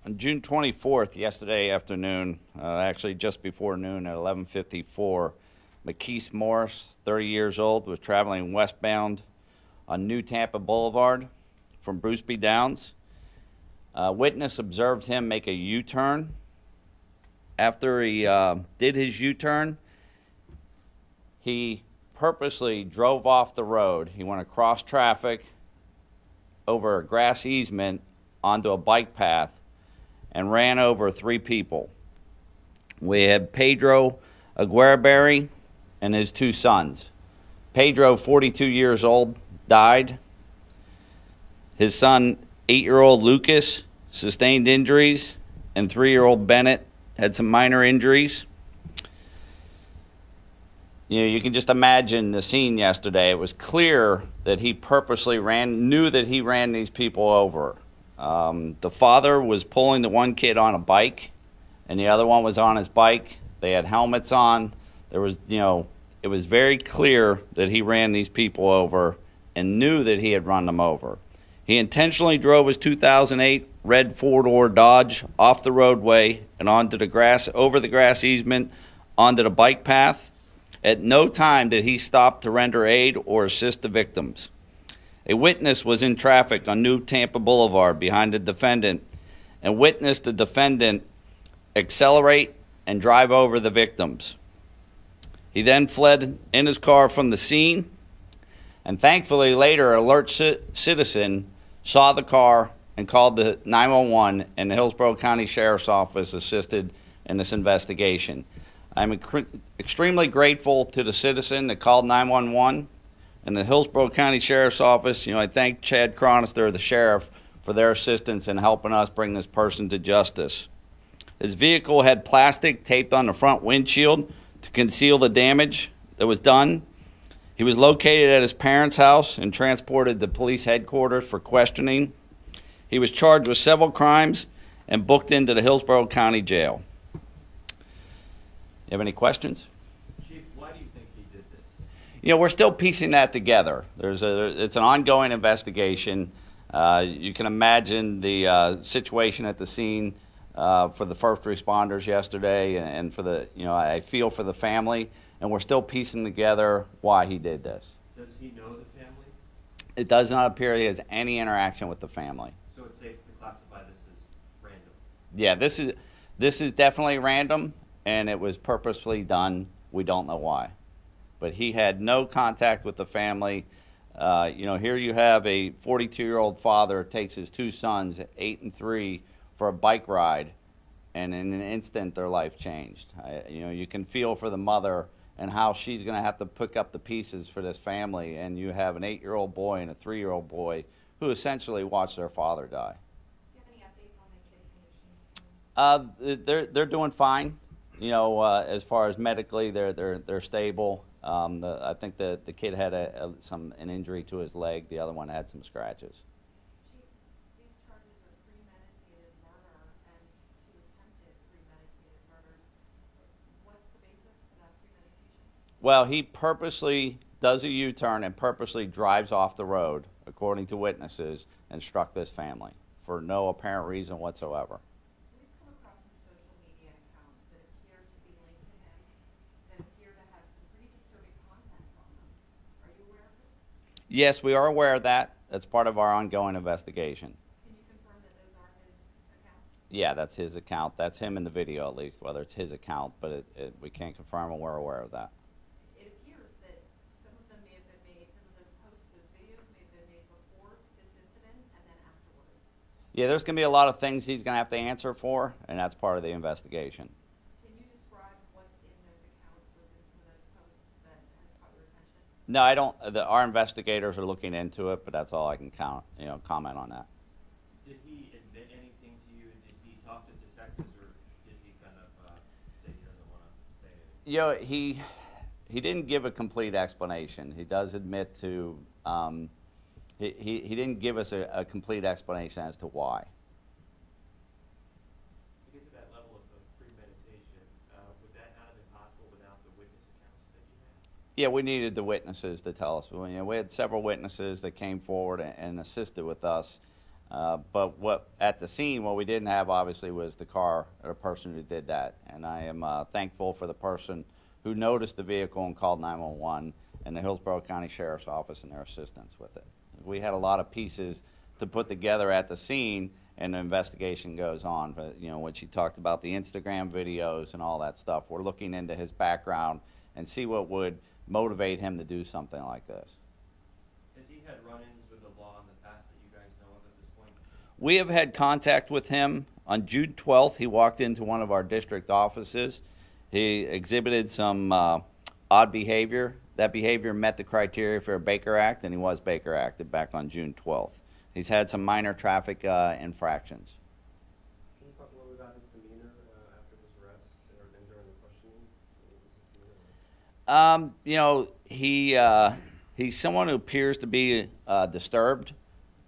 On June 24th, yesterday afternoon, actually just before noon at 11:54, McKeese Morris, 30 years old, was traveling westbound on New Tampa Boulevard from Bruceby Downs. A witness observed him make a U-turn. After he did his U-turn, he purposely drove off the road. He went across traffic over a grass easement onto a bike path and ran over 3 people. We had Pedro Aguirreberry and his 2 sons. Pedro, 42 years old, died. His son, 8-year-old Lucas, sustained injuries, and 3-year-old Bennett had some minor injuries. You can just imagine the scene yesterday. It was clear that he purposely knew that he ran these people over. The father was pulling the one kid on a bike, and the other one was on his bike. They had helmets on. There was, it was very clear that he ran these people over and knew that he had run them over. He intentionally drove his 2008 red 4-door Dodge off the roadway and onto the grass, over the grass easement, onto the bike path. At no time did he stop to render aid or assist the victims. A witness was in traffic on New Tampa Boulevard behind the defendant and witnessed the defendant accelerate and drive over the victims. He then fled in his car from the scene, and thankfully later an alert citizen saw the car and called the 911, and the Hillsborough County Sheriff's Office assisted in this investigation. I'm extremely grateful to the citizen that called 911 and the Hillsborough County Sheriff's Office. I thank Chad Chronister, the sheriff, for their assistance in helping us bring this person to justice. His vehicle had plastic taped on the front windshield to conceal the damage that was done. He was located at his parents' house and transported to police headquarters for questioning. He was charged with several crimes and booked into the Hillsborough County Jail. You have any questions? Chief, why do you think he did this? We're still piecing that together. It's an ongoing investigation. You can imagine the situation at the scene for the first responders yesterday, and for the, I feel for the family, and we're still piecing together why he did this. Does he know the family? It does not appear he has any interaction with the family. So it's safe to classify this as random? Yeah, this is definitely random, and it was purposefully done. We don't know why. But he had no contact with the family. Here you have a 42-year-old father takes his 2 sons, 8 and 3, for a bike ride, and in an instant their life changed. You can feel for the mother and how she's going to have to pick up the pieces for this family, and you have an 8-year-old boy and a 3-year-old boy who essentially watched their father die. Do you have any updates on the kids' conditions? They're doing fine. As far as medically, they're stable. I think the kid had an injury to his leg. The other one had some scratches. Chief, these charges are premeditated murder and 2 attempted premeditated murders. What's the basis for that premeditation? Well, he purposely does a U-turn and purposely drives off the road, according to witnesses, and struck this family for no apparent reason whatsoever. We've come across some social media accounts that appear to be linked to him, that appear to have some pretty disturbing content on them. Are you aware of this? Yes, we are aware of that. That's part of our ongoing investigation. Can you confirm that those are his accounts? Yeah, that's his account. That's him in the video, at least, whether it's his account, but we can't confirm, and we're aware of that. It appears that some of them may have been made, some of those posts, those videos may have been made before this incident and then afterwards. Yeah, there's going to be a lot of things he's going to have to answer for, and that's part of the investigation. Can you describe what's in those accounts, what's in some of those posts that has caught your attention? No, I don't. Our investigators are looking into it, but that's all I can comment on that. Did he admit anything to you? Did he talk to detectives, or did he kind of say he doesn't want to say anything? He didn't give a complete explanation. He does admit to. He didn't give us a complete explanation as to why. To get to that level of premeditation, would that not have been possible without the witness accounts that you had? Yeah, we needed the witnesses to tell us. We had several witnesses that came forward and assisted with us. But what at the scene, what we didn't have obviously was the car or the person who did that. And I am thankful for the person who noticed the vehicle and called 911 and the Hillsborough County Sheriff's Office and their assistance with it. We had a lot of pieces to put together at the scene, and the investigation goes on. But you know, when she talked about the Instagram videos and all that stuff, we're looking into his background and see what would motivate him to do something like this. Has he had run-ins with the law in the past that you guys know of at this point? We have had contact with him. On June 12th, he walked into one of our district offices. He exhibited some odd behavior. That behavior met the criteria for a Baker Act, and he was Baker Acted back on June 12th. He's had some minor traffic infractions. Can you talk a little bit about his demeanor after this arrest or during the questioning? You know, he's someone who appears to be disturbed,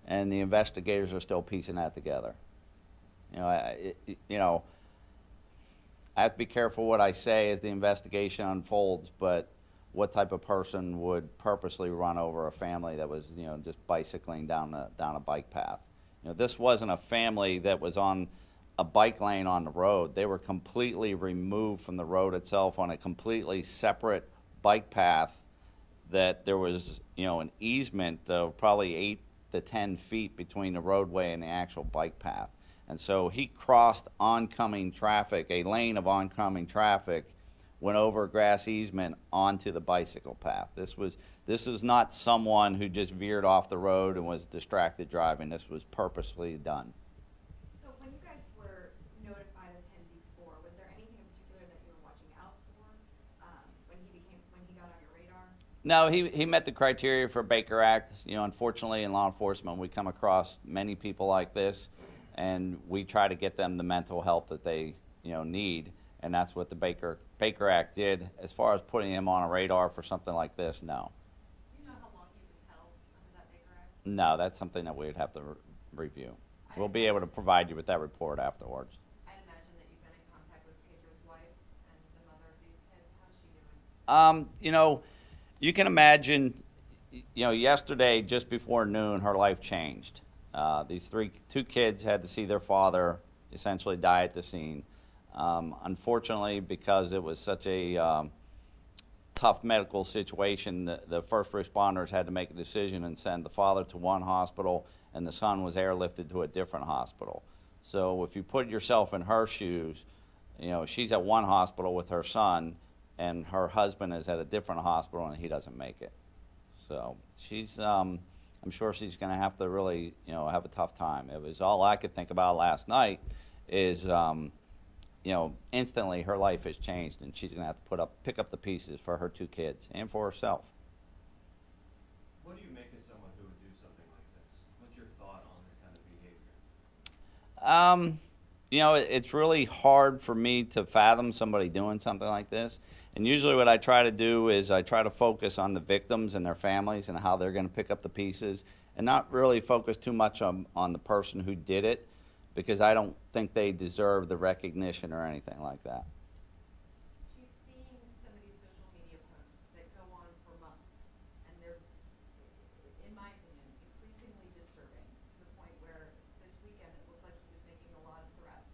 and the investigators are still piecing that together. You know, I have to be careful what I say as the investigation unfolds, but what type of person would purposely run over a family that was, you know, just bicycling down a bike path? You know, this wasn't a family that was on a bike lane on the road. They were completely removed from the road itself on a completely separate bike path that there was, you know, an easement of probably 8 to 10 feet between the roadway and the actual bike path. And so he crossed oncoming traffic, a lane of oncoming traffic, went over a grass easement onto the bicycle path. This was not someone who just veered off the road and was distracted driving. This was purposely done. So when you guys were notified of him before, was there anything in particular that you were watching out for when he got on your radar? No, he met the criteria for Baker Act. You know, unfortunately in law enforcement we come across many people like this, and we try to get them the mental help that they, you know, need. And that's what the Baker Act did. As far as putting him on a radar for something like this, no. Do you know how long he was held under that Baker Act? No, that's something that we'd have to review. We'll be able to provide you with that report afterwards. I'd imagine that you've been in contact with Pedro's wife and the mother of these kids. How's she doing? You know, you can imagine, you know, yesterday just before noon, her life changed. These two kids had to see their father essentially die at the scene. Unfortunately, because it was such a tough medical situation, the first responders had to make a decision and send the father to one hospital, and the son was airlifted to a different hospital. So if you put yourself in her shoes, you know, she's at one hospital with her son, and her husband is at a different hospital, and he doesn't make it. So she's, I'm sure she's going to have to really, you know, have a tough time. It was all I could think about last night is, you know, instantly her life has changed, and she's going to have to pick up the pieces for her two kids and for herself. What do you make of someone who would do something like this? What's your thought on this kind of behavior? You know, it's really hard for me to fathom somebody doing something like this. And usually what I try to do is I try to focus on the victims and their families and how they're going to pick up the pieces, and not really focus too much on the person who did it, because I don't think they deserve the recognition or anything like that. Chief, seeing some of these social media posts that go on for months, and they're, in my opinion, increasingly disturbing to the point where this weekend it looked like he was making a lot of threats.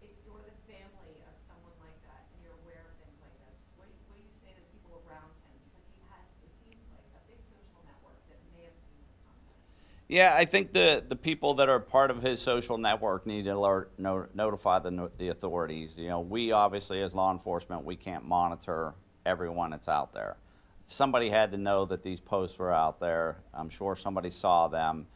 If you're the family of someone like that and you're aware of things like this, what do you say to the people around him? Because he has, it seems like, a big social network that may have seen this content. Yeah, I think the people that are part of his social network need to notify the authorities. You know, we obviously as law enforcement, we can't monitor everyone that's out there. Somebody had to know that these posts were out there. I'm sure somebody saw them,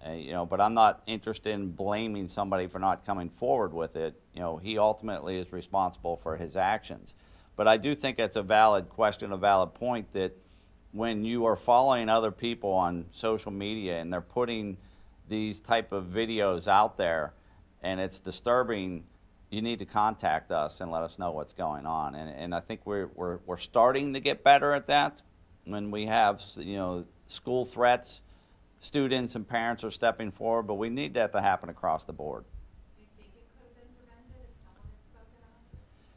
you know, but I'm not interested in blaming somebody for not coming forward with it. You know, he ultimately is responsible for his actions. But I do think it's a valid question, a valid point, that when you are following other people on social media and they're putting these type of videos out there and it's disturbing, you need to contact us and let us know what's going on. And I think we're starting to get better at that. When we have, you know, school threats, students and parents are stepping forward, but we need that to happen across the board. Do you think it could have been prevented if someone had spoken up?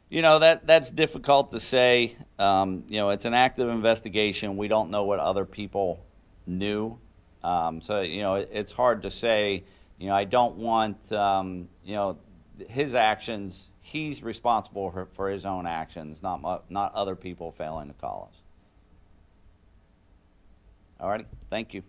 You know, that's difficult to say. You know, it's an active investigation. We don't know what other people knew. So, you know, it's hard to say, you know, I don't want, you know, his actions, he's responsible for his own actions, not other people failing to call us. All righty, thank you.